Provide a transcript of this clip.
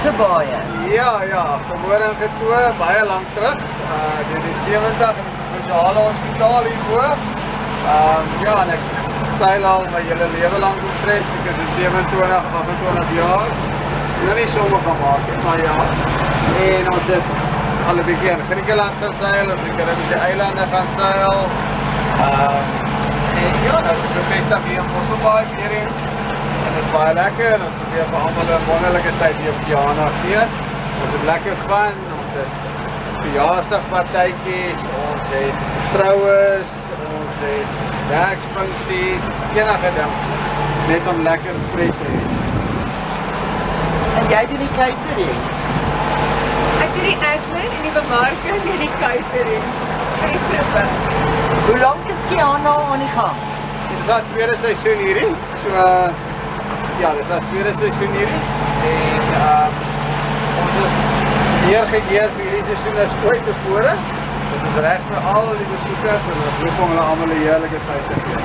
So baie. Ja, geboore in Getoe, baie lang terug. Die 70 in die spesiale hospitaal hiervoor. Ja, en ek seil al my hele lewe lang omtrent, seker so 27, 28 jaar. Nou nie sommer gaan maak, maar ja. En ons het al 'n bietjie in Griekeland gaan seil, ons het 'n bietjie die eilande gaan seil. En ja, nou is bevestig hier in Mosselbaai weer eens. En dit is baie lekker, ons probeer vir almal 'n wonderlike tyd hier op Kiana gee. Ons het lekker van, ons het verjaarsdagpartytjies, ons het troues, ons het werksfunksies, enige ding, net om lekker pret te hê. En jy doen die catering? Ek doen die admin en die bemarking en die catering vir die groepe. Hoe lank is Kiana aan die gang? Dit is dat tweede seisoen hierdie, so ja, dit is dat tweede seisoen hierdie. En ons is meer geëer vir hierdie seisoen as ooit tevore. Dit is reg vir al die besoekers en ons hoop om hulle almal 'n heerlike tyd te gee.